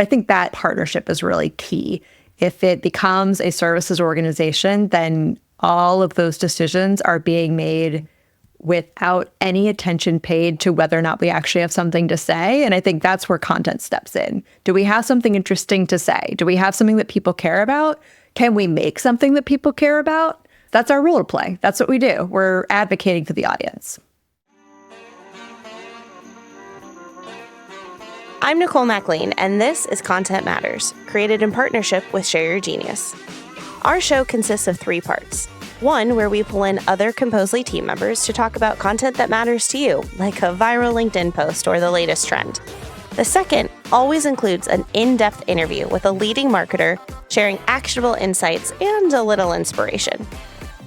I think that partnership is really key. If it becomes a services organization, then all of those decisions are being made without any attention paid to whether or not we actually have something to say. And I think that's where content steps in. Do we have something interesting to say? Do we have something that people care about? Can we make something that people care about? That's our role to play. That's what we do. We're advocating for the audience. I'm Nicole MacLean, and this is Content Matters, created in partnership with Share Your Genius. Our show consists of 3 parts. One, where we pull in other Composely team members to talk about content that matters to you, like a viral LinkedIn post or the latest trend. The second always includes an in-depth interview with a leading marketer, sharing actionable insights and a little inspiration.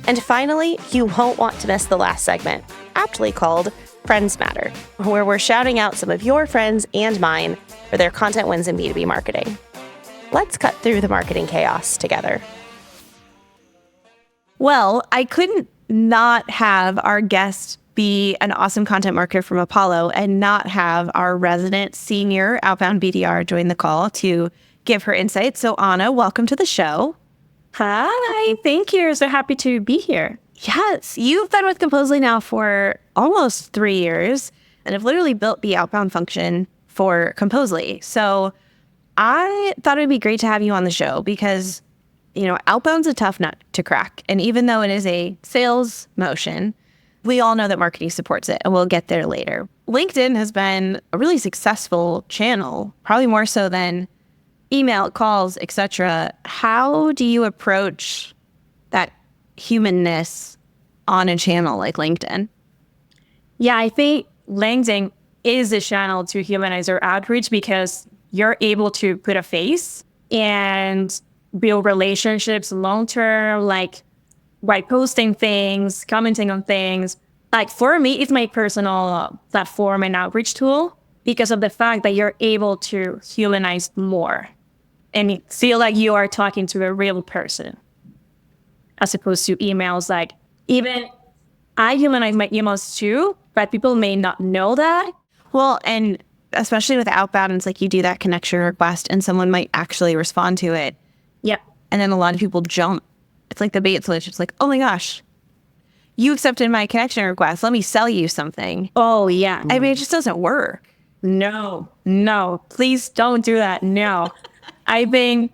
And finally, you won't want to miss the last segment, aptly called Friends Matter, where we're shouting out some of your friends and mine for their content wins in B2B marketing. Let's cut through the marketing chaos together. Well, I couldn't not have our guest be an awesome content marketer from Apollo and not have our resident senior Outbound BDR join the call to give her insights. So Ana, welcome to the show. Hi, thank you. So happy to be here. Yes, you've been with Composely now for almost 3 years and have literally built the outbound function for Composely. So I thought it'd be great to have you on the show because, you know, outbound's a tough nut to crack. And even though it is a sales motion, we all know that marketing supports it, and we'll get there later. LinkedIn has been a really successful channel, probably more so than email, calls, etc. How do you approach that humanness on a channel like LinkedIn? Yeah, I think LinkedIn is a channel to humanize our outreach because you're able to put a face and build relationships long-term, like by posting things, commenting on things. Like for me, it's my personal platform and outreach tool because of the fact that you're able to humanize more and feel like you are talking to a real person as opposed to emails. Like even I humanize my emails too, but people may not know that. Well, and especially with outbound, it's like you do that connection request and someone might actually respond to it. Yeah. And then a lot of people jump. It's like the bait switch. It's like, oh my gosh, you accepted my connection request. Let me sell you something. Oh, yeah. I mean, it just doesn't work. No, please don't do that. No. I think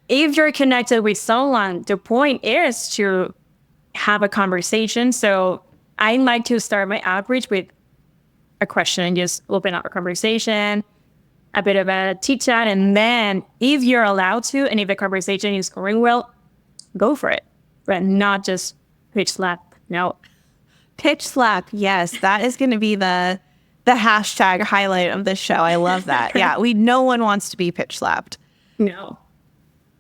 if you're connected with someone, the point is to have a conversation. So I like to start my outreach with a question and just open up a conversation, a bit of a chit chat. And then if you're allowed to, and if the conversation is going well, go for it, but not just pitch slap. No. Pitch slap. Yes. That is going to be the hashtag highlight of this show. I love that. Yeah. No one wants to be pitch slapped. No.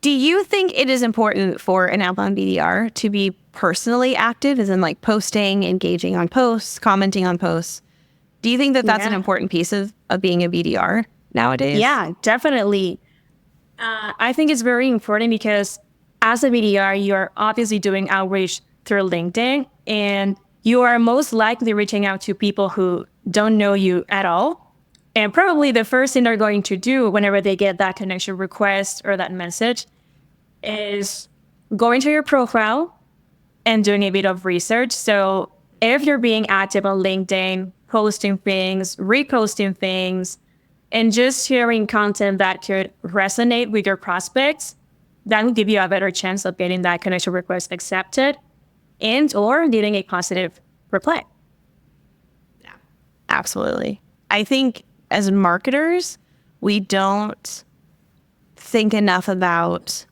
Do you think it is important for an outbound BDR to be personally active, as in like posting, engaging on posts, commenting on posts? Do you think that that's an important piece of being a BDR nowadays? Yeah, definitely. I think it's very important because as a BDR, you're obviously doing outreach through LinkedIn, and you are most likely reaching out to people who don't know you at all. And probably the first thing they're going to do whenever they get that connection request or that message is going to your profile and doing a bit of research. So if you're being active on LinkedIn, posting things, reposting things, and just sharing content that could resonate with your prospects, that will give you a better chance of getting that connection request accepted and or getting a positive reply. Yeah, absolutely. I think as marketers, we don't think enough about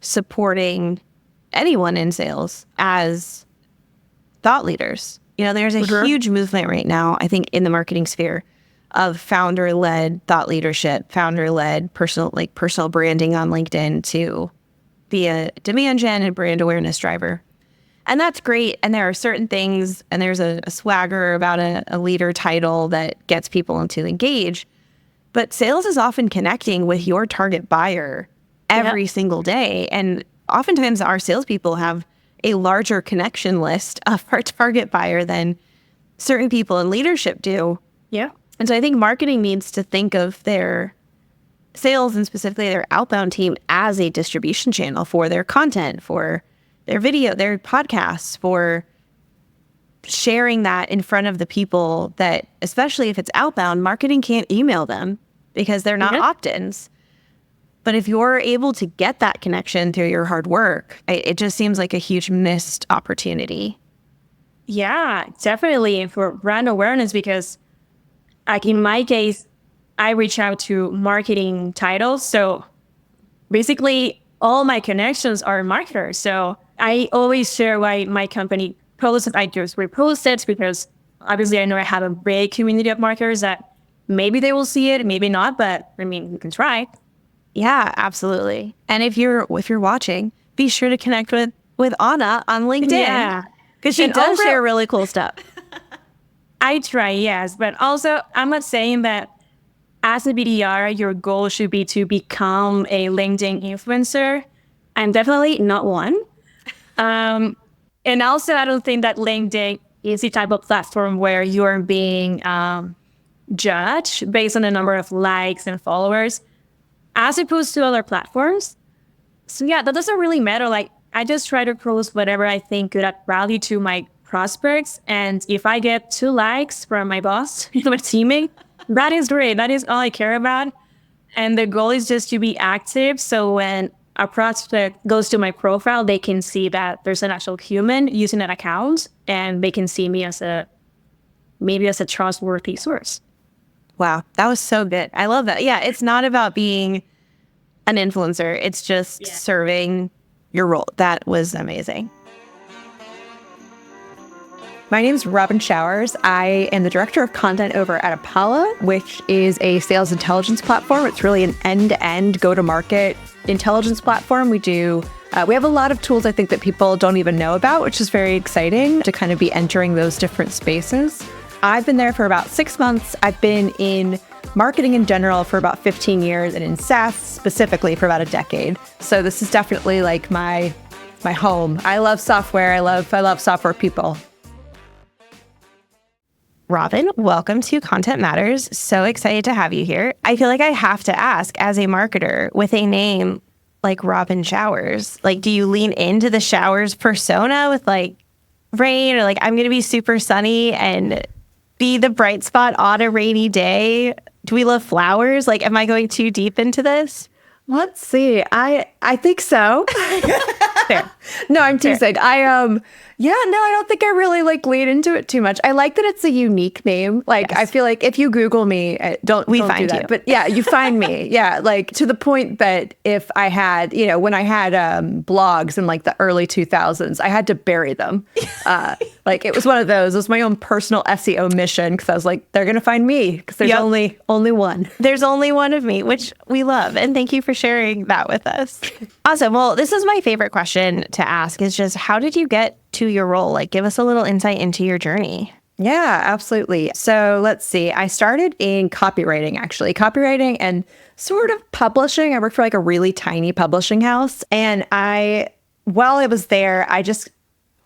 supporting anyone in sales as thought leaders. You know, there's a huge movement right now, I think, in the marketing sphere of founder-led thought leadership, founder-led personal branding on LinkedIn to be a demand gen and brand awareness driver. And that's great. And there are certain things, and there's a swagger about a leader title that gets people to engage. But sales is often connecting with your target buyer every single day. And oftentimes our salespeople have a larger connection list of our target buyer than certain people in leadership do. Yeah. And so I think marketing needs to think of their sales and specifically their outbound team as a distribution channel for their content, for their video, their podcasts, for sharing that in front of the people that, especially if it's outbound, marketing can't email them because they're not opt-ins. But if you're able to get that connection through your hard work, it just seems like a huge missed opportunity. Yeah, definitely for brand awareness, because like in my case, I reach out to marketing titles. So basically all my connections are marketers. So I always share why my company posts. I just repost it because obviously I know I have a big community of marketers that maybe they will see it, maybe not, but I mean, you can try. Yeah, absolutely. And if you're watching, be sure to connect with Ana on LinkedIn. Yeah. Because she does share really cool stuff. I try, yes. But also, I'm not saying that as a BDR, your goal should be to become a LinkedIn influencer. I'm definitely not one. And also, I don't think that LinkedIn is the type of platform where you're being judged based on the number of likes and followers, as opposed to other platforms. So yeah, that doesn't really matter. Like, I just try to post whatever I think could add value to my prospects. And if I get 2 likes from my boss, my teammate, that is great. That is all I care about. And the goal is just to be active. So when a prospect goes to my profile, they can see that there's an actual human using that account, and they can see me as maybe as a trustworthy source. Wow, that was so good. I love that. Yeah, it's not about being an influencer. It's just serving your role. That was amazing. My name is Robyn Showers. I am the director of content over at Apollo, which is a sales intelligence platform. It's really an end-to-end go-to-market intelligence platform. We have a lot of tools I think that people don't even know about, which is very exciting to kind of be entering those different spaces. I've been there for about 6 months. I've been in marketing in general for about 15 years and in SaaS specifically for about a decade. So this is definitely like my home. I love software. I love software people. Robyn, welcome to Content Matters. So excited to have you here. I feel like I have to ask, as a marketer with a name like Robyn Showers, like, do you lean into the Showers persona with like rain, or like I'm going to be super sunny and be the bright spot on a rainy day? Do we love flowers? Like, am I going too deep into this? Let's see. I think so. Fair. No, I'm teasing. I don't think I really like lean into it too much. I like that it's a unique name. Like, yes. I feel like if you Google me, don't find do that. You. But yeah, you find me. Yeah, like to the point that if I had, when I had blogs in like the early 2000s, I had to bury them. Like it was one of those. It was my own personal SEO mission because I was like, they're gonna find me because there's only one. There's only one of me, which we love, and thank you for sharing that with us. Awesome. Well, this is my favorite question to ask: is just how did you get to your role? Like, give us a little insight into your journey. Yeah, absolutely. So let's see. I started in copywriting and sort of publishing. I worked for like a really tiny publishing house. And while I was there, I just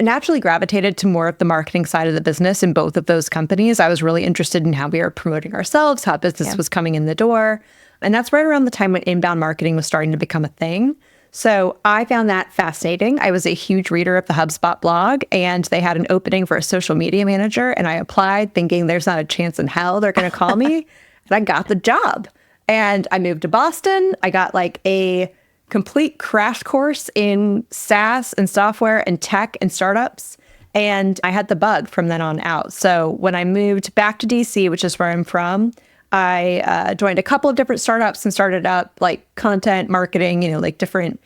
naturally gravitated to more of the marketing side of the business in both of those companies. I was really interested in how we were promoting ourselves, how business was coming in the door. And that's right around the time when inbound marketing was starting to become a thing. So I found that fascinating. I was a huge reader of the HubSpot blog, and they had an opening for a social media manager. And I applied thinking there's not a chance in hell they're going to call me. And I got the job. And I moved to Boston. I got like a complete crash course in SaaS and software and tech and startups. And I had the bug from then on out. So when I moved back to DC, which is where I'm from, I joined a couple of different startups and started up like content marketing, like different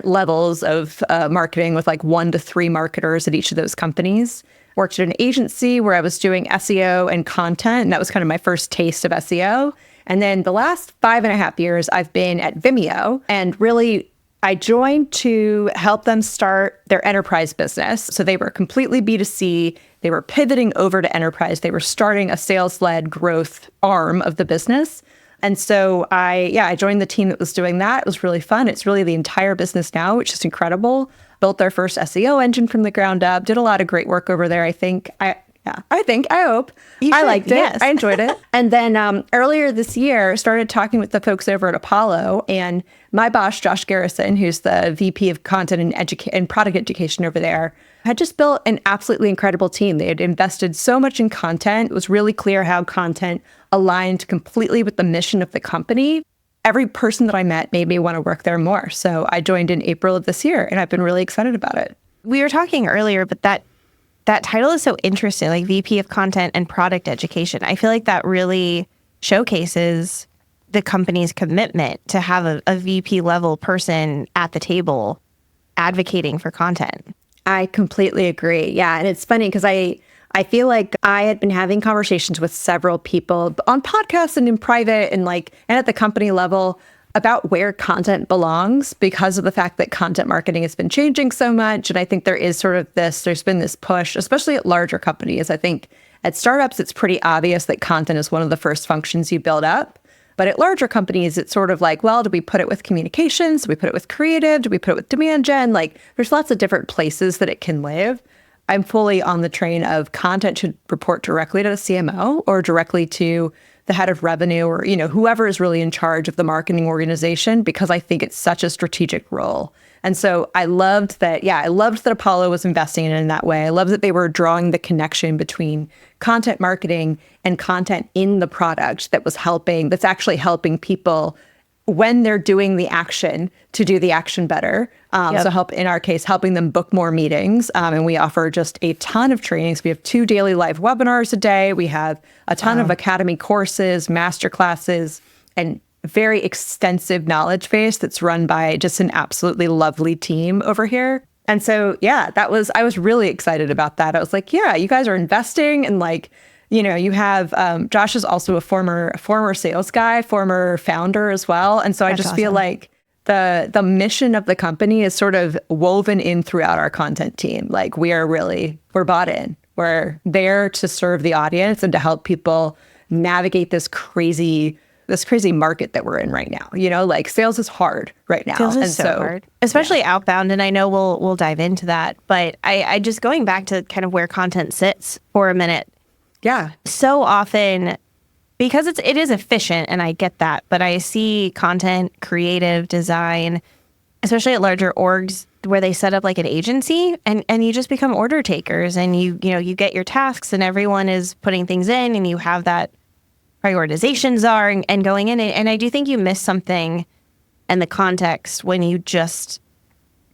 levels of marketing with like 1 to 3 marketers at each of those companies. Worked at an agency where I was doing SEO and content, and that was kind of my first taste of SEO. And then the last 5.5 years, I've been at Vimeo, and really I joined to help them start their enterprise business. So they were completely B2C. They were pivoting over to enterprise. They were starting a sales-led growth arm of the business. And so I joined the team that was doing that. It was really fun. It's really the entire business now, which is incredible. Built their first SEO engine from the ground up. Did a lot of great work over there. I think I Yeah, I hope. You I should, liked it. yes. I enjoyed it. And then earlier this year, started talking with the folks over at Apollo, and my boss, Josh Garrison, who's the VP of Content and Product Education over there, had just built an absolutely incredible team. They had invested so much in content. It was really clear how content aligned completely with the mission of the company. Every person that I met made me want to work there more. So I joined in April of this year, and I've been really excited about it. We were talking earlier, but that title is so interesting, like VP of Content and Product Education. I feel like that really showcases the company's commitment to have a VP level person at the table advocating for content. I completely agree. Yeah. And it's funny because I feel like I had been having conversations with several people on podcasts and in private and at the company level about where content belongs because of the fact that content marketing has been changing so much. And I think there is there's been this push, especially at larger companies. I think at startups, it's pretty obvious that content is one of the first functions you build up. But at larger companies, it's sort of like, well, do we put it with communications? Do we put it with creative? Do we put it with demand gen? There's lots of different places that it can live. I'm fully on the train of content should report directly to the CMO or directly to the head of revenue or, whoever is really in charge of the marketing organization, because I think it's such a strategic role. And so I loved that Apollo was investing in it in that way. I love that they were drawing the connection between content marketing and content in the product that's actually helping people when they're doing the action to do the action better. So in our case, helping them book more meetings. And we offer just a ton of trainings. We have 2 daily live webinars a day. We have a ton of academy courses, master classes, and very extensive knowledge base that's run by just an absolutely lovely team over here. And so, I was really excited about that. I was like, yeah, you guys are investing and you have, Josh is also a former sales guy, former founder as well. And so I just feel like the mission of the company is sort of woven in throughout our content team. We're bought in. We're there to serve the audience and to help people navigate this crazy market that we're in right now. Sales is hard right now. Sales is so hard, especially outbound. And I know we'll dive into that. But I just going back to kind of where content sits for a minute. Yeah. So often, because it is efficient, and I get that, but I see content, creative design, especially at larger orgs where they set up like an agency and you just become order takers and you get your tasks and everyone is putting things in and you have that prioritization czar and going in. And I do think you miss something in the context when you just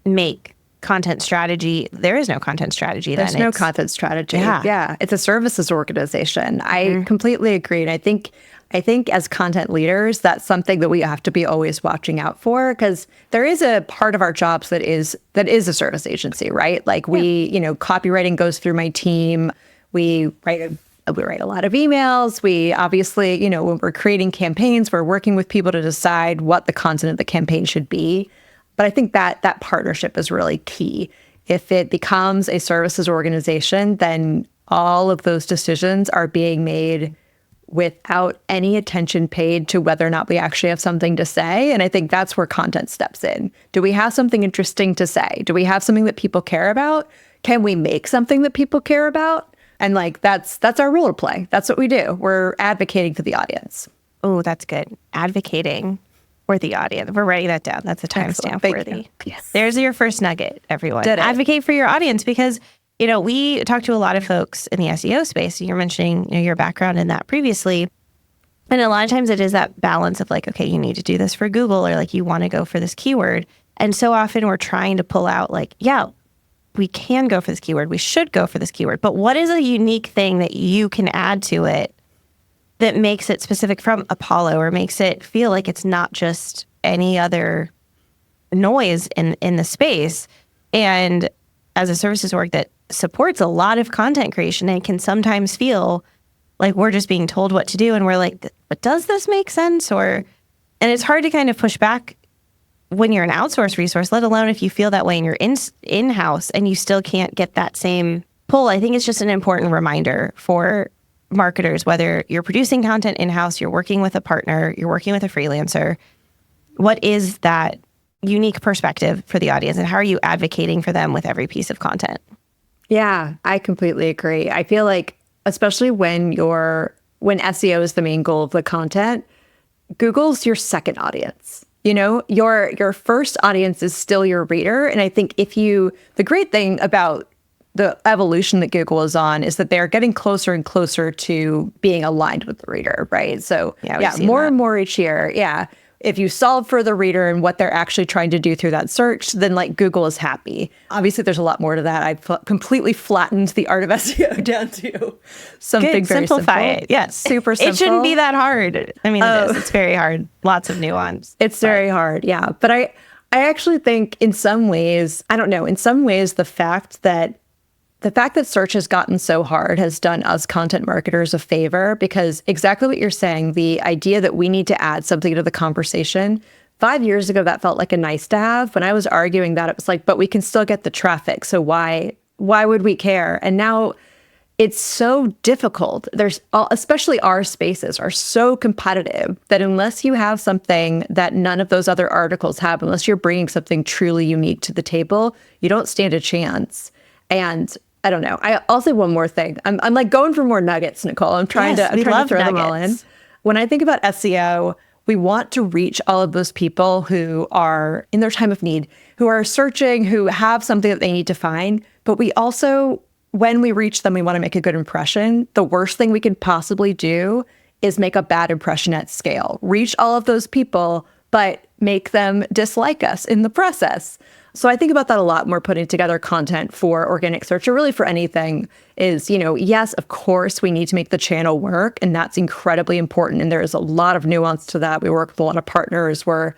make content strategy. There is no content strategy. There's no content strategy. Yeah. It's a services organization. I completely agree. And I think as content leaders, that's something that we have to be always watching out for, because there is a part of our jobs that is a service agency, right? Copywriting goes through my team. We write a lot of emails. We obviously, when we're creating campaigns, we're working with people to decide what the content of the campaign should be. But I think that partnership is really key. If it becomes a services organization, then all of those decisions are being made without any attention paid to whether or not we actually have something to say. And I think that's where content steps in. Do we have something interesting to say? Do we have something that people care about? Can we make something that people care about? And that's our role to play. That's what we do. We're advocating for the audience. Oh, that's good. Advocating for the audience. We're writing that down. That's a timestamp worthy. Yes. There's your first nugget, everyone. Advocate for your audience, because we talk to a lot of folks in the SEO space. You're mentioning your background in that previously. And a lot of times it is that balance of okay, you need to do this for Google, or you want to go for this keyword. And so often we're trying to pull out we can go for this keyword. We should go for this keyword. But what is a unique thing that you can add to it that makes it specific from Apollo, or makes it feel like it's not just any other noise in the space? And as a services org that supports a lot of content creation, and can sometimes feel like we're just being told what to do, and we're like, but does this make sense? And it's hard to kind of push back when you're an outsourced resource, let alone if you feel that way and you're in-house and you still can't get that same pull. I think it's just an important reminder for marketers, whether you're producing content in-house, you're working with a partner, you're working with a freelancer, what is that unique perspective for the audience, and how are you advocating for them with every piece of content? Yeah, I completely agree. I feel like especially when SEO is the main goal of the content, Google's your second audience. Your first audience is still your reader. And I think the great thing about the evolution that Google is on is that they're getting closer and closer to being aligned with the reader, right? So more and more each year. Yeah. If you solve for the reader and what they're actually trying to do through that search, then like Google is happy. Obviously, there's a lot more to that. I've completely flattened the art of SEO down to something very simplify simple. it. Yes, super simple. It shouldn't be that hard. I mean, it is. It's very hard. Lots of nuance. It's very hard. Yeah, but I actually think in some ways, I don't know. In some ways, the fact that search has gotten so hard has done us content marketers a favor, because exactly what you're saying, the idea that we need to add something to the conversation, 5 years ago, that felt like a nice to have. When I was arguing that, it was like, but we can still get the traffic. So why would we care? And now it's so difficult. Especially our spaces are so competitive that unless you have something that none of those other articles have, unless you're bringing something truly unique to the table, you don't stand a chance. And I don't know. I'll say one more thing. I'm like going for more nuggets, Nicole. I'm trying to throw them all in. When I think about SEO, we want to reach all of those people who are in their time of need, who are searching, who have something that they need to find. But we also, when we reach them, we want to make a good impression. The worst thing we can possibly do is make a bad impression at scale. Reach all of those people, but make them dislike us in the process. So I think about that a lot when we're putting together content for organic search, or really for anything, is, yes, of course, we need to make the channel work, and that's incredibly important. And there is a lot of nuance to that. We work with a lot of partners. We're,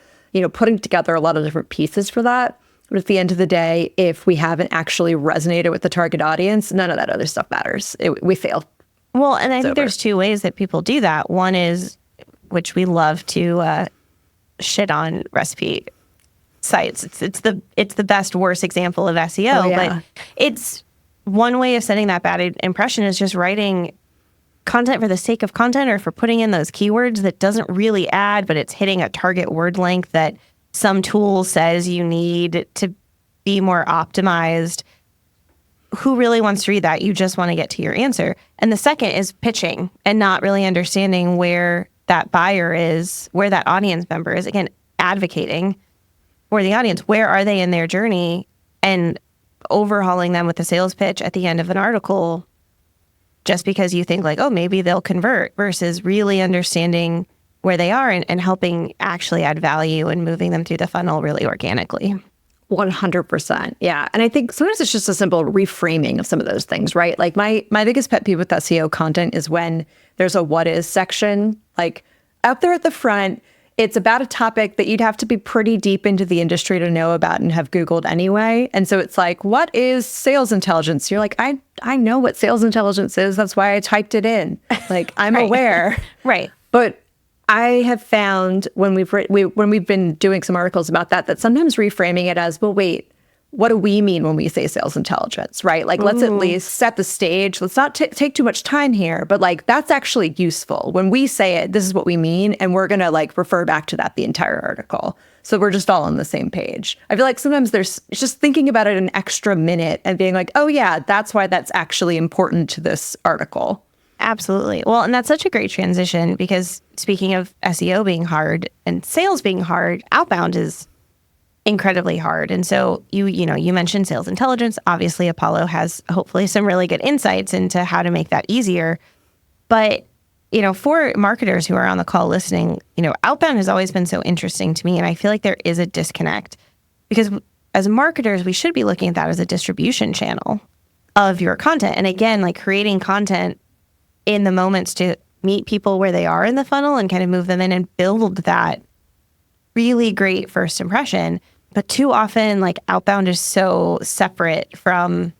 putting together a lot of different pieces for that. But at the end of the day, if we haven't actually resonated with the target audience, none of that other stuff matters. We fail. Well, and I think there's two ways that people do that. One is, which we love to shit on recipe sites. It's the best worst example of SEO, but it's one way of setting that bad impression is just writing content for the sake of content, or for putting in those keywords that doesn't really add, but it's hitting a target word length that some tool says you need to be more optimized. Who really wants to read that? You just want to get to your answer. And the second is pitching and not really understanding where that buyer is, where that audience member is. Again, advocating for the audience. Where are they in their journey? And overhauling them with a sales pitch at the end of an article just because you think like, oh, maybe they'll convert, versus really understanding where they are and helping actually add value and moving them through the funnel really organically. 100%. Yeah. And I think sometimes it's just a simple reframing of some of those things, right? Like my biggest pet peeve with SEO content is when there's a what is section, like up there at the front. It's about a topic that you'd have to be pretty deep into the industry to know about and have Googled anyway. And so it's like, what is sales intelligence? You're like, I know what sales intelligence is. That's why I typed it in. Like, I'm aware. Right. But I have found when we've been doing some articles about that sometimes reframing it as, well, wait, what do we mean when we say sales intelligence, right? Like, let's at least set the stage. Let's not take too much time here, but like, that's actually useful. When we say it, this is what we mean. And we're going to like refer back to that the entire article. So we're just all on the same page. I feel like sometimes it's just thinking about it an extra minute and being like, oh yeah, that's why that's actually important to this article. Absolutely. Well, and that's such a great transition, because speaking of SEO being hard and sales being hard, outbound is incredibly hard. And so you mentioned sales intelligence. Obviously, Apollo has hopefully some really good insights into how to make that easier. But, for marketers who are on the call listening, outbound has always been so interesting to me. And I feel like there is a disconnect, because as marketers, we should be looking at that as a distribution channel of your content. And again, like creating content in the moments to meet people where they are in the funnel and kind of move them in and build that really great first impression. But too often, like outbound is so separate from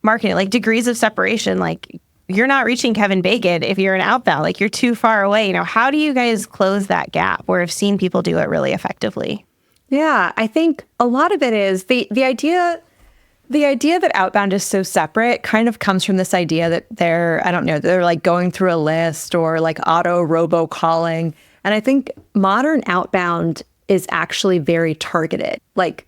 marketing, like degrees of separation. Like you're not reaching Kevin Bacon if you're an outbound, like you're too far away. How do you guys close that gap where I've seen people do it really effectively? Yeah, I think a lot of it is the idea that outbound is so separate kind of comes from this idea that they're like going through a list or like auto robocalling. And I think modern outbound is actually very targeted. Like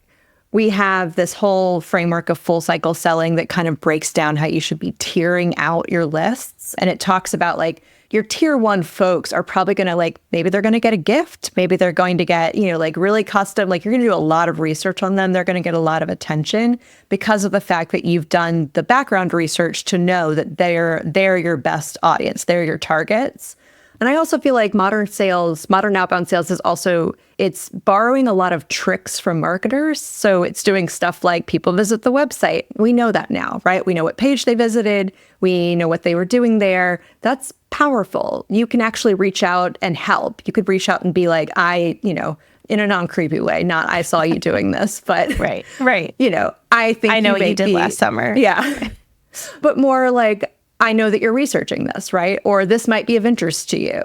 we have this whole framework of full cycle selling that kind of breaks down how you should be tiering out your lists. And it talks about like your tier 1 folks are probably going to like, maybe they're going to get a gift. Maybe they're going to get, like really custom, like you're going to do a lot of research on them. They're going to get a lot of attention because of the fact that you've done the background research to know that they're your best audience. They're your targets. And I also feel like modern outbound sales is also, it's borrowing a lot of tricks from marketers. So it's doing stuff like people visit the website. We know that now, right? We know what page they visited. We know what they were doing there. That's powerful. You can actually reach out and help. You could reach out and be like, in a non-creepy way, not I saw you doing this, but right. I think I know what you did last summer. Yeah. But more like, I know that you're researching this, right? Or this might be of interest to you.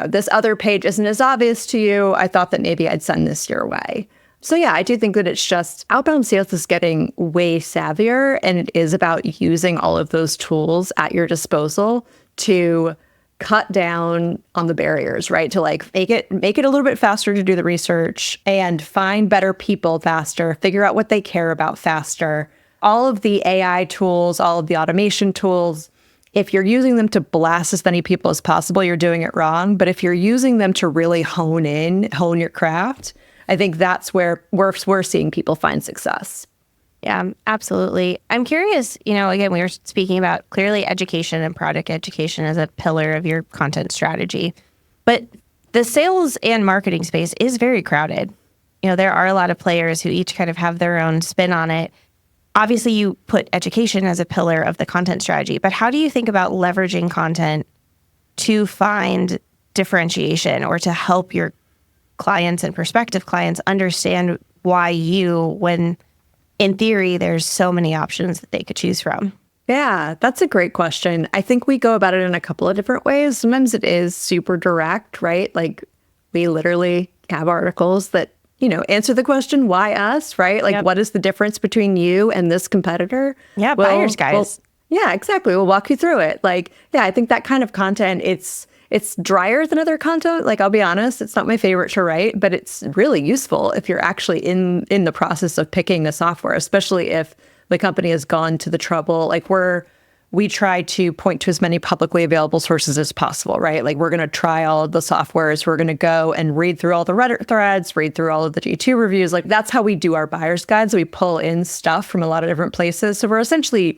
This other page isn't as obvious to you. I thought that maybe I'd send this your way. So yeah, I do think that it's just outbound sales is getting way savvier, and it is about using all of those tools at your disposal to cut down on the barriers, right? To like make it a little bit faster to do the research and find better people faster, figure out what they care about faster. All of the AI tools, all of the automation tools, if you're using them to blast as many people as possible, you're doing it wrong. But if you're using them to really hone your craft, I think that's where we're seeing people find success. Yeah, absolutely. I'm curious, again, we were speaking about clearly education and product education as a pillar of your content strategy. But the sales and marketing space is very crowded. There are a lot of players who each kind of have their own spin on it. Obviously, you put education as a pillar of the content strategy, but how do you think about leveraging content to find differentiation or to help your clients and prospective clients understand why when in theory, there's so many options that they could choose from? Yeah, that's a great question. I think we go about it in a couple of different ways. Sometimes it is super direct, right? Like we literally have articles that answer the question, why us, right? Like, What is the difference between you and this competitor? Yeah, buyer's guys. Yeah, exactly. We'll walk you through it. Like, yeah, I think that kind of content, it's drier than other content. Like, I'll be honest, it's not my favorite to write, but it's really useful if you're actually in the process of picking the software, especially if the company has gone to the trouble. Like, we try to point to as many publicly available sources as possible, right? Like we're going to try all of the softwares. We're going to go and read through all the Reddit threads, read through all of the G2 reviews. Like that's how we do our buyer's guides. We pull in stuff from a lot of different places. So we're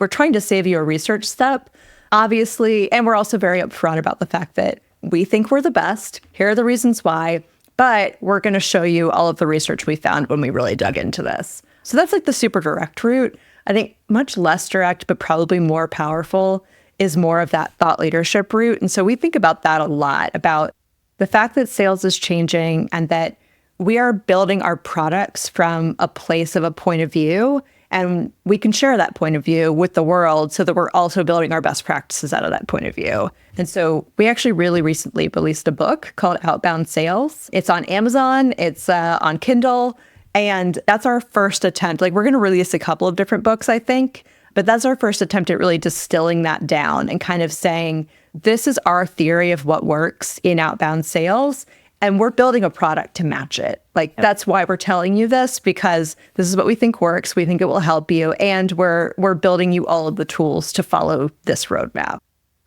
trying to save you a research step, obviously. And we're also very upfront about the fact that we think we're the best. Here are the reasons why, but we're going to show you all of the research we found when we really dug into this. So that's like the super direct route. I think much less direct, but probably more powerful is more of that thought leadership route. And so we think about that a lot, about the fact that sales is changing and that we are building our products from a place of a point of view. And we can share that point of view with the world so that we're also building our best practices out of that point of view. And so we actually really recently released a book called Outbound Sales. It's on Amazon. It's on Kindle. And that's our first attempt. Like we're going to release a couple of different books, I think, but that's our first attempt at really distilling that down and kind of saying, this is our theory of what works in outbound sales. And we're building a product to match it. Like that's why we're telling you this, because this is what we think works. We think it will help you. And we're building you all of the tools to follow this roadmap.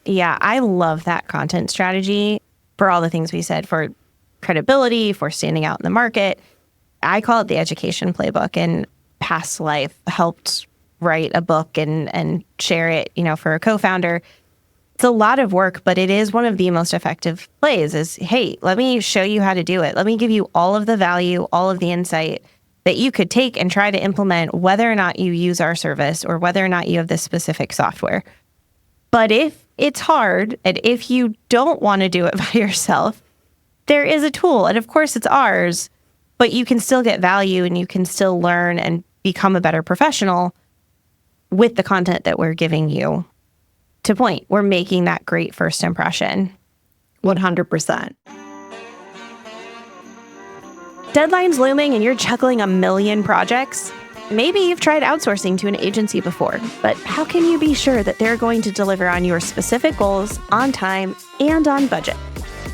Yeah, I love that content strategy for all the things we said, for credibility, for standing out in the market. I call it the education playbook, and past life helped write a book and share it, for a co-founder. It's a lot of work, but it is one of the most effective plays is, hey, let me show you how to do it. Let me give you all of the value, all of the insight that you could take and try to implement whether or not you use our service or whether or not you have this specific software. But if it's hard and if you don't want to do it by yourself, there is a tool. And of course it's ours. But you can still get value and you can still learn and become a better professional with the content that we're giving you. To point, we're making that great first impression. 100%. Deadlines looming and you're juggling a million projects? Maybe you've tried outsourcing to an agency before, but how can you be sure that they're going to deliver on your specific goals on time and on budget?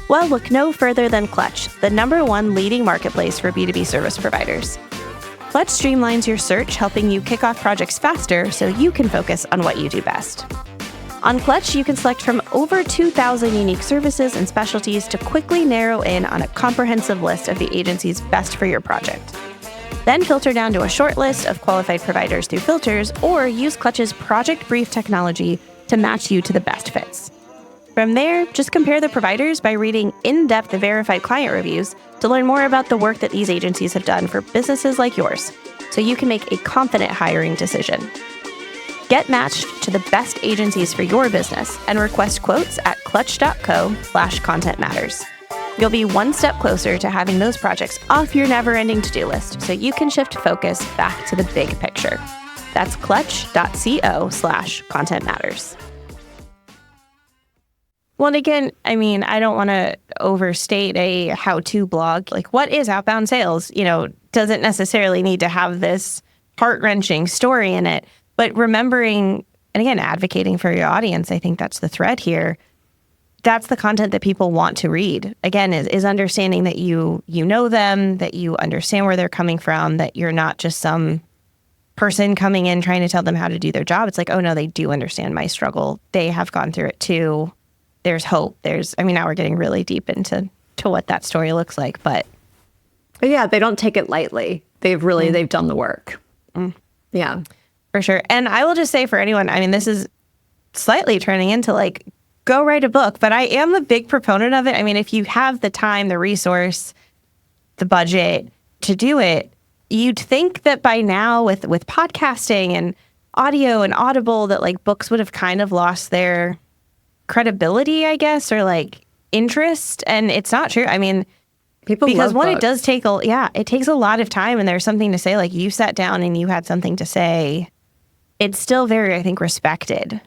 Well, look no further than Clutch, the #1 leading marketplace for B2B service providers. Clutch streamlines your search, helping you kick off projects faster so you can focus on what you do best. On Clutch, you can select from over 2,000 unique services and specialties to quickly narrow in on a comprehensive list of the agencies best for your project. Then filter down to a short list of qualified providers through filters, or use Clutch's project brief technology to match you to the best fits. From there, just compare the providers by reading in-depth verified client reviews to learn more about the work that these agencies have done for businesses like yours, so you can make a confident hiring decision. Get matched to the best agencies for your business and request quotes at clutch.co/content matters. You'll be one step closer to having those projects off your never-ending to-do list so you can shift focus back to the big picture. That's clutch.co/content matters. Well, and again, I mean, I don't want to overstate a how-to blog. Like, what is outbound sales? Doesn't necessarily need to have this heart-wrenching story in it. But remembering, and again, advocating for your audience, I think that's the thread here. That's the content that people want to read. Again, is understanding that you know them, that you understand where they're coming from, that you're not just some person coming in trying to tell them how to do their job. It's like, oh no, they do understand my struggle. They have gone through it too. There's hope. Now we're getting really deep into what that story looks like, but yeah, they don't take it lightly. They've done the work. Yeah, for sure. And I will just say for anyone, this is slightly turning into like, go write a book, but I am a big proponent of it. If you have the time, the resource, the budget to do it, you'd think that by now with podcasting and audio and Audible that like books would have kind of lost their credibility, I guess, or like interest. And it's not true. People because love one, books. it does take it takes a lot of time, and there's something to say. Like, you sat down and you had something to say. It's still very, I think, respected.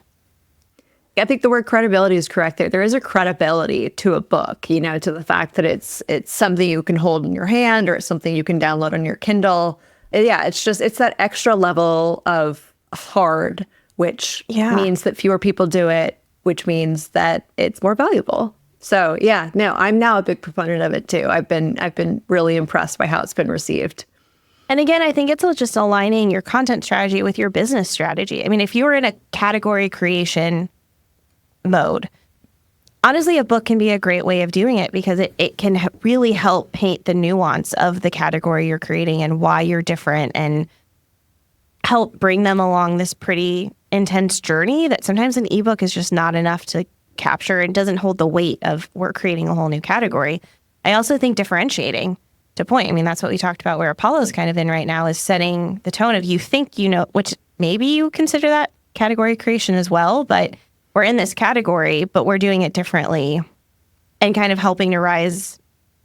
I think the word credibility is correct there. There is a credibility to a book, to the fact that it's something you can hold in your hand, or it's something you can download on your Kindle. Yeah, it's that extra level of hard, which means that fewer people do it, which means that it's more valuable. So yeah, no, I'm now a big proponent of it too. I've been really impressed by how it's been received. And again, I think it's just aligning your content strategy with your business strategy. If you were in a category creation mode, honestly, a book can be a great way of doing it, because it can really help paint the nuance of the category you're creating and why you're different, and help bring them along this pretty intense journey that sometimes an ebook is just not enough to capture and doesn't hold the weight of we're creating a whole new category. I also think differentiating to point. That's what we talked about where Apollo's kind of in right now, is setting the tone of you think which maybe you consider that category creation as well, but we're in this category, but we're doing it differently, and kind of helping to rise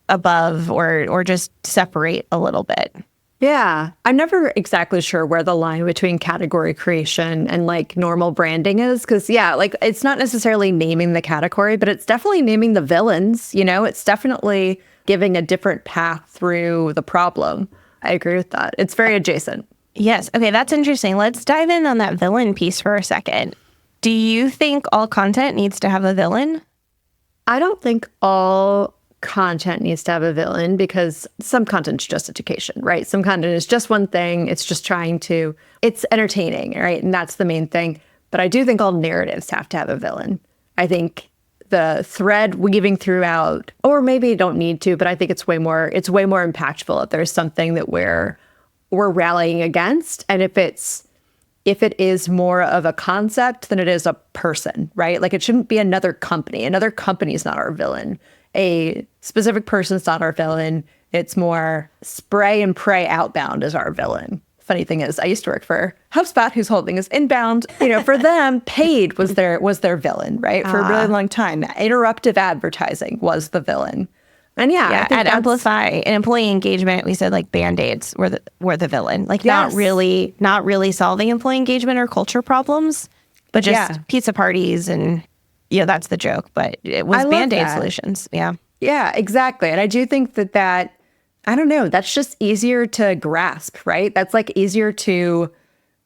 above or just separate a little bit. Yeah, I'm never exactly sure where the line between category creation and like normal branding is, because it's not necessarily naming the category, but it's definitely naming the villains. It's definitely giving a different path through the problem. I agree with that. It's very adjacent. Yes. Okay, that's interesting. Let's dive in on that villain piece for a second. Do you think all content needs to have a villain? I don't think all content needs to have a villain, because some content's just education, right? Some content is just one thing. It's just it's entertaining, right? And that's the main thing. But I do think all narratives have to have a villain. I think the thread weaving throughout, or maybe you don't need to, but I think it's way more impactful if there's something that we're rallying against. And if it is more of a concept than it is a person, right? Like, it shouldn't be another company. Another company is not our villain. A specific person's not our villain. It's more spray and pray outbound is our villain. Funny thing is, I used to work for HubSpot, whose whole thing is inbound. For them, paid was their villain, right? For a really long time. Interruptive advertising was the villain. And at Amplify and employee engagement, we said like Band-Aids were the villain. Like, not really solving employee engagement or culture problems, but just pizza parties, and that's the joke. But it was Band-Aid solutions. Yeah. Yeah, exactly. And I do think that I don't know, that's just easier to grasp, right? That's like easier to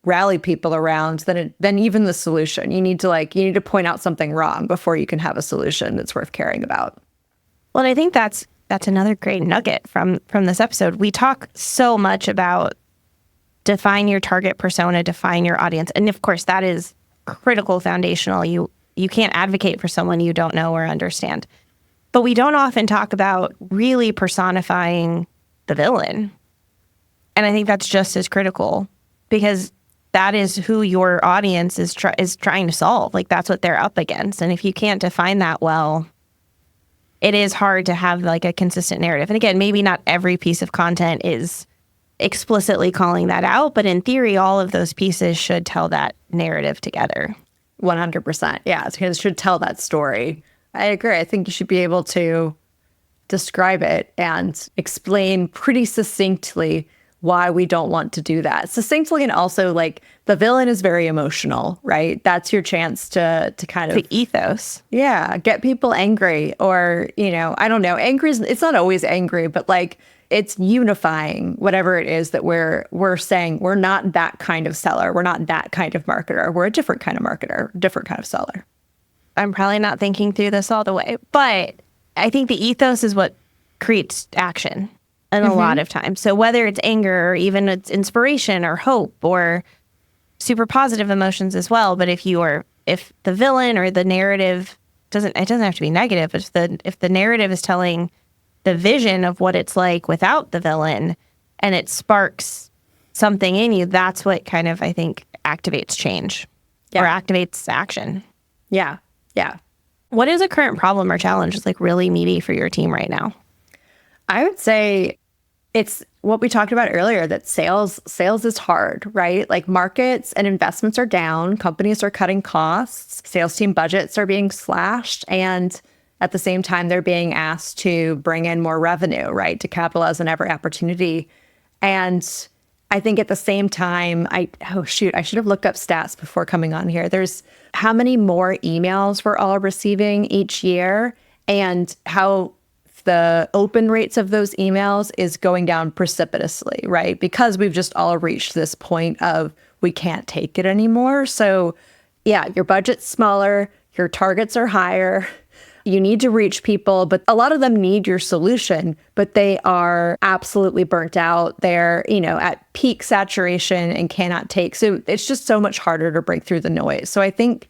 rally people around than even the solution. You need to point out something wrong before you can have a solution that's worth caring about. Well, and I think that's another great nugget from this episode. We talk so much about define your target persona, define your audience. And of course, that is critical, foundational. You can't advocate for someone you don't know or understand. But we don't often talk about really personifying the villain. And I think that's just as critical, because that is who your audience is trying to solve. Like, that's what they're up against. And if you can't define that well, it is hard to have like a consistent narrative. And again, maybe not every piece of content is explicitly calling that out, but in theory, all of those pieces should tell that narrative together. 100%. Yeah, it should tell that story. I agree. I think you should be able to describe it and explain pretty succinctly why we don't want to do that. Succinctly, and also like the villain is very emotional, right? That's your chance to kind of the ethos. Yeah, get people angry, or, I don't know. Angry it's not always angry, but like it's unifying whatever it is that we're saying. We're not that kind of seller. We're not that kind of marketer. We're a different kind of marketer, different kind of seller. I'm probably not thinking through this all the way, but I think the ethos is what creates action. And a lot of times. So whether it's anger or even it's inspiration or hope or super positive emotions as well. But if the villain or the narrative doesn't have to be negative, but if the narrative is telling the vision of what it's like without the villain, and it sparks something in you, that's what kind of, I think, activates change or activates action. Yeah. Yeah. What is a current problem or challenge that's like really meaty for your team right now? I would say it's what we talked about earlier, that sales is hard, right? Like markets and investments are down, companies are cutting costs, sales team budgets are being slashed, and at the same time, they're being asked to bring in more revenue, right? To capitalize on every opportunity. And I think at the same time, I should have looked up stats before coming on here. There's how many more emails we're all receiving each year, and how the open rates of those emails is going down precipitously, right? Because we've just all reached this point of we can't take it anymore. So yeah, your budget's smaller, your targets are higher, you need to reach people, but a lot of them need your solution, but they are absolutely burnt out. They're, at peak saturation and cannot take. So it's just so much harder to break through the noise. So I think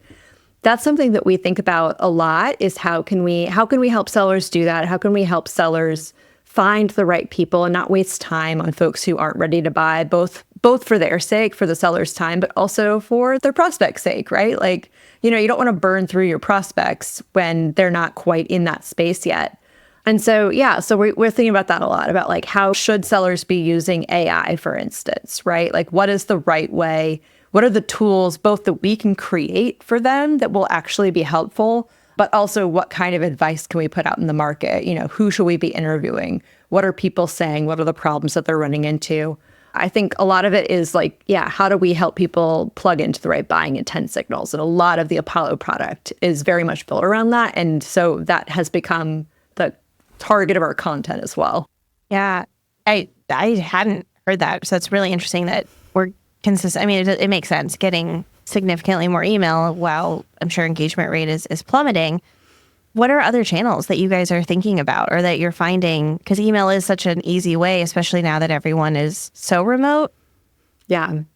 that's something that we think about a lot, is how can we help sellers do that? How can we help sellers find the right people and not waste time on folks who aren't ready to buy, both for their sake, for the seller's time, but also for their prospect's sake, right? Like, you don't want to burn through your prospects when they're not quite in that space yet. And so, we're thinking about that a lot, about like, how should sellers be using AI, for instance, right? Like, what is the right way? What are the tools both that we can create for them that will actually be helpful, but also what kind of advice can we put out in the market? Who should we be interviewing? What are people saying? What are the problems that they're running into? I think a lot of it is like, how do we help people plug into the right buying intent signals? And a lot of the Apollo product is very much built around that. And so that has become the target of our content as well. Yeah, I hadn't heard that. So it's really interesting that we're consistent. I mean, it makes sense getting significantly more email while I'm sure engagement rate is plummeting. What are other channels that you guys are thinking about or that you're finding? Because email is such an easy way, especially now that everyone is so remote. Yeah. And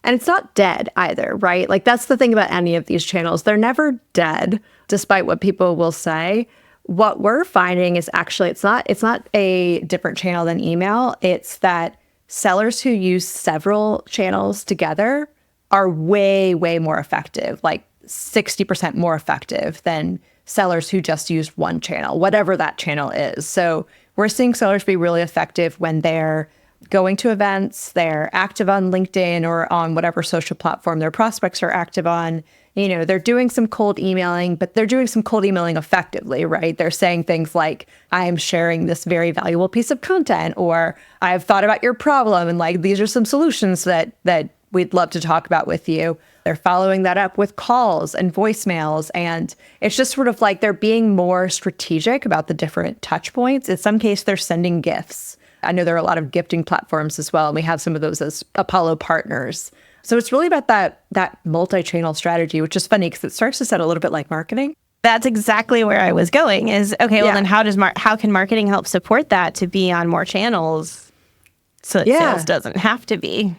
it's not dead either, right? Like, that's the thing about any of these channels. They're never dead, despite what people will say. What we're finding is actually it's not a different channel than email. It's that sellers who use several channels together are way, way more effective, like 60% more effective than sellers who just use one channel, whatever that channel is. So we're seeing sellers be really effective when they're going to events, they're active on LinkedIn or on whatever social platform their prospects are active on. They're doing some cold emailing, but they're doing some cold emailing effectively, right? They're saying things like, I am sharing this very valuable piece of content, or I've thought about your problem, and like, these are some solutions that we'd love to talk about with you. They're following that up with calls and voicemails. And it's just sort of like they're being more strategic about the different touch points. In some case, they're sending gifts. I know there are a lot of gifting platforms as well, and we have some of those as Apollo partners. So it's really about that multi-channel strategy, which is funny because it starts to sound a little bit like marketing. That's exactly where I was going is, okay, well, then how can marketing help support that to be on more channels so that sales doesn't have to be?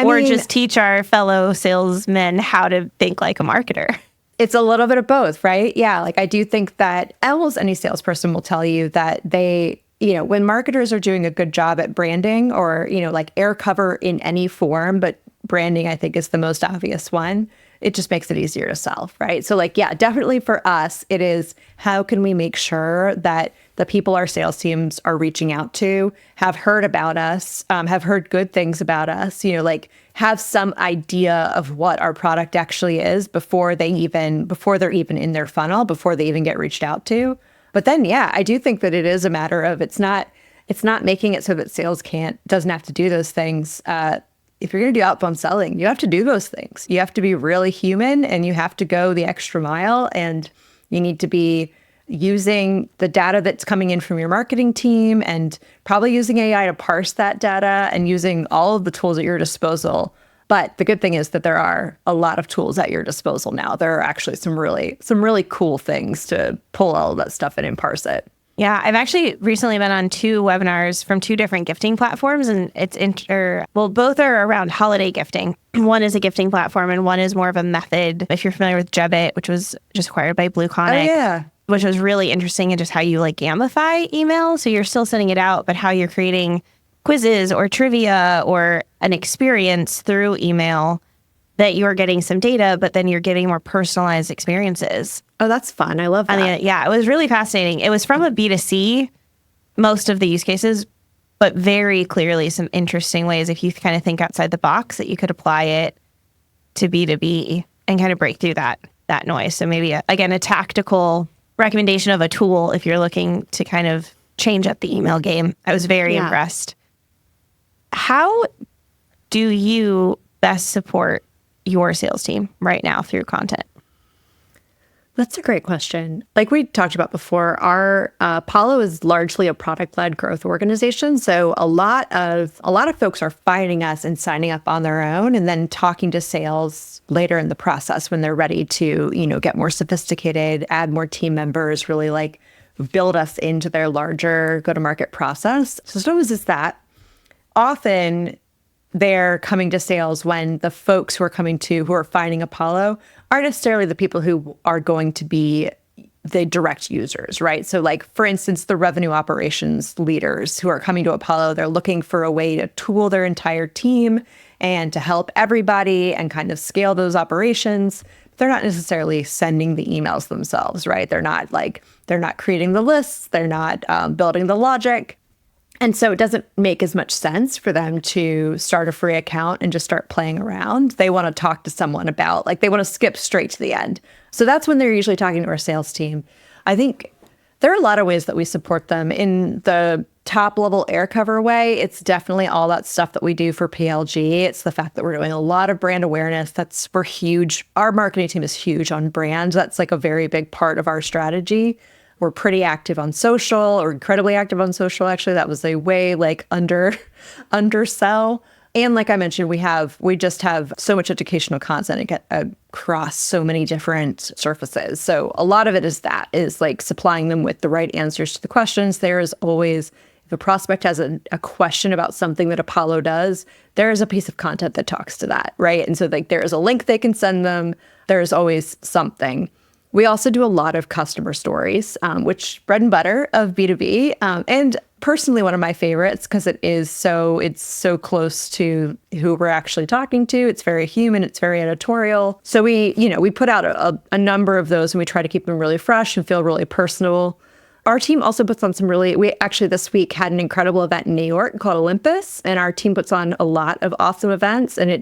Or just teach our fellow salesmen how to think like a marketer. It's a little bit of both, right? Yeah. Like I do think that almost any salesperson will tell you that they, when marketers are doing a good job at branding or, like air cover in any form, but branding, I think, is the most obvious one. It just makes it easier to sell, right? So like, yeah, definitely for us, it is how can we make sure that the people our sales teams are reaching out to have heard about us, have heard good things about us, like have some idea of what our product actually is before they're even in their funnel, before they even get reached out to. But then, yeah, I do think that it is a matter of it's not making it so that sales doesn't have to do those things. If you're going to do outbound selling, you have to do those things. You have to be really human and you have to go the extra mile, and you need to be using the data that's coming in from your marketing team and probably using AI to parse that data and using all of the tools at your disposal. But the good thing is that there are a lot of tools at your disposal now. There are actually some really cool things to pull all of that stuff in and parse it. Yeah, I've actually recently been on 2 webinars from 2 different gifting platforms, and both are around holiday gifting. One is a gifting platform, and one is more of a method. If you're familiar with Jebit, which was just acquired by BlueConic, which was really interesting in just how you like gamify email. So you're still sending it out, but how you're creating quizzes or trivia or an experience through email that you're getting some data, but then you're getting more personalized experiences. Oh, that's fun. I love that. Yeah, it was really fascinating. It was from a B2C, most of the use cases, but very clearly some interesting ways if you kind of think outside the box that you could apply it to B2B and kind of break through that noise. So maybe, again, a tactical recommendation of a tool if you're looking to kind of change up the email game. I was very impressed. How do you best support your sales team right now through content? That's a great question. Like we talked about before, our Apollo is largely a product-led growth organization. So a lot of folks are finding us and signing up on their own and then talking to sales later in the process when they're ready to, get more sophisticated, add more team members, really like build us into their larger go-to-market process. So sometimes it's that. Often they're coming to sales when the folks who are finding Apollo aren't necessarily the people who are going to be the direct users, right? So like, for instance, the revenue operations leaders who are coming to Apollo, they're looking for a way to tool their entire team and to help everybody and kind of scale those operations. They're not necessarily sending the emails themselves, right? They're not creating the lists. They're not building the logic. And so it doesn't make as much sense for them to start a free account and just start playing around. They want to talk to someone about, they want to skip straight to the end. So that's when they're usually talking to our sales team. I think there are a lot of ways that we support them. In the top level air cover way, it's definitely all that stuff that we do for PLG. It's the fact that we're doing a lot of brand awareness. We're huge. Our marketing team is huge on brand. That's like a very big part of our strategy. We're pretty active on social, or incredibly active on social. Actually, that was a way undersell. And like I mentioned, we just have so much educational content across so many different surfaces. So a lot of it is like supplying them with the right answers to the questions. There is always, if a prospect has a question about something that Apollo does, there is a piece of content that talks to that, right? And so there is a link they can send them. There's always something. We also do a lot of customer stories, which bread and butter of B2B. And personally, one of my favorites, because it's so close to who we're actually talking to. It's very human. It's very editorial. So we put out a number of those, and we try to keep them really fresh and feel really personal. Our team also puts on we actually this week had an incredible event in New York called Olympus, and our team puts on a lot of awesome events, and it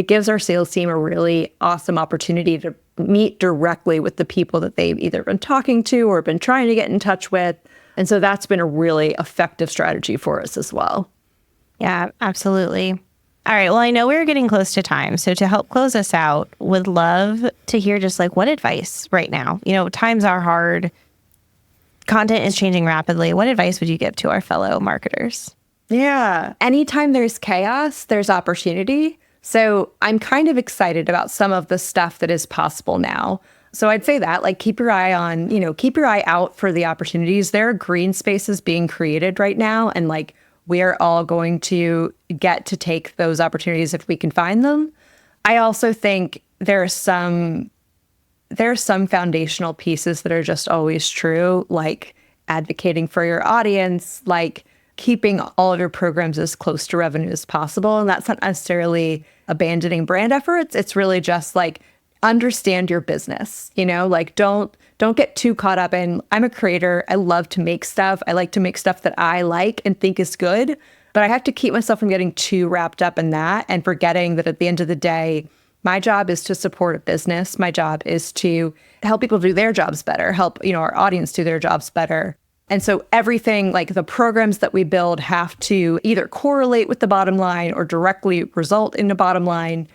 gives our sales team a really awesome opportunity to meet directly with the people that they've either been talking to or been trying to get in touch with. And so that's been a really effective strategy for us as well. Yeah, absolutely. All right. Well, I know we're getting close to time. So to help close us out, would love to hear just what advice right now? Times are hard. Content is changing rapidly. What advice would you give to our fellow marketers? Yeah. Anytime there's chaos, there's opportunity. So I'm kind of excited about some of the stuff that is possible now. So I'd say that, keep your eye out for the opportunities. There are green spaces being created right now, and we are all going to get to take those opportunities if we can find them. I also think there are some foundational pieces that are just always true, like advocating for your audience, like keeping all of your programs as close to revenue as possible. And that's not necessarily abandoning brand efforts. It's really just like understand your business, like don't get too caught up in, I'm a creator. I love to make stuff. I like to make stuff that I like and think is good. But I have to keep myself from getting too wrapped up in that and forgetting that at the end of the day, my job is to support a business. My job is to help people do their jobs better, help, our audience do their jobs better. And so everything, like the programs that we build, have to either correlate with the bottom line or directly result in the bottom line.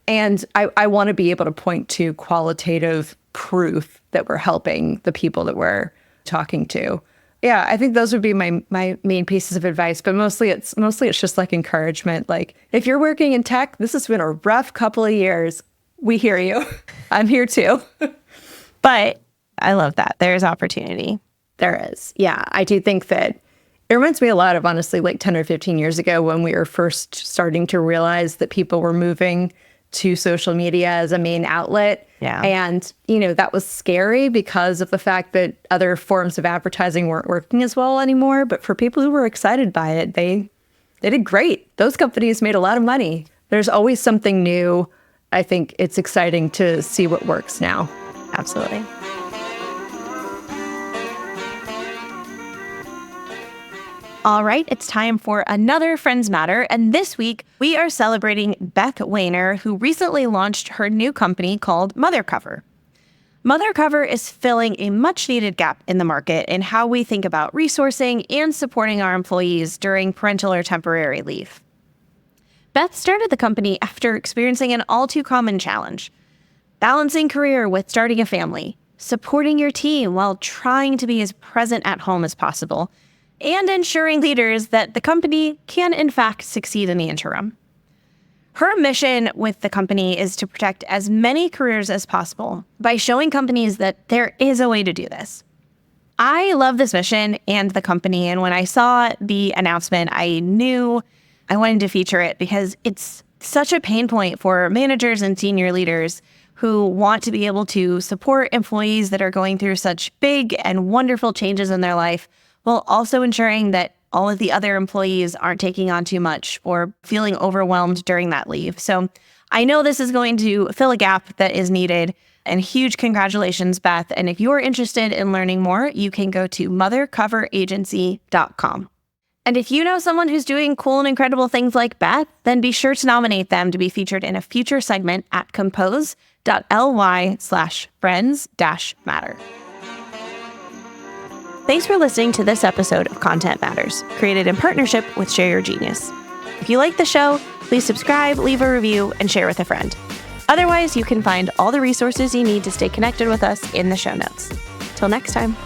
And I want to be able to point to qualitative proof that we're helping the people that we're talking to. Yeah, I think those would be my main pieces of advice, but mostly it's just like encouragement. Like, if you're working in tech, this has been a rough couple of years. We hear you. I'm here too. But I love that. There's opportunity. There is. Yeah, I do think that it reminds me a lot of, honestly, like 10 or 15 years ago when we were first starting to realize that people were moving to social media as a main outlet. Yeah. And, that was scary because of the fact that other forms of advertising weren't working as well anymore. But for people who were excited by it, they did great. Those companies made a lot of money. There's always something new. I think it's exciting to see what works now. Absolutely. All right, it's time for another Friends Matter. And this week, we are celebrating Beth Wanner, who recently launched her new company called Mothercover. Mothercover is filling a much-needed gap in the market in how we think about resourcing and supporting our employees during parental or temporary leave. Beth started the company after experiencing an all-too-common challenge: balancing career with starting a family, supporting your team while trying to be as present at home as possible, and ensuring leaders that the company can, in fact, succeed in the interim. Her mission with the company is to protect as many careers as possible by showing companies that there is a way to do this. I love this mission and the company, and when I saw the announcement, I knew I wanted to feature it because it's such a pain point for managers and senior leaders who want to be able to support employees that are going through such big and wonderful changes in their life, while also ensuring that all of the other employees aren't taking on too much or feeling overwhelmed during that leave. So I know this is going to fill a gap that is needed. And huge congratulations, Beth. And if you're interested in learning more, you can go to mothercoveragency.com. And if you know someone who's doing cool and incredible things like Beth, then be sure to nominate them to be featured in a future segment at compose.ly/friends-matter. Thanks for listening to this episode of Content Matters, created in partnership with Share Your Genius. If you like the show, please subscribe, leave a review, and share with a friend. Otherwise, you can find all the resources you need to stay connected with us in the show notes. Till next time.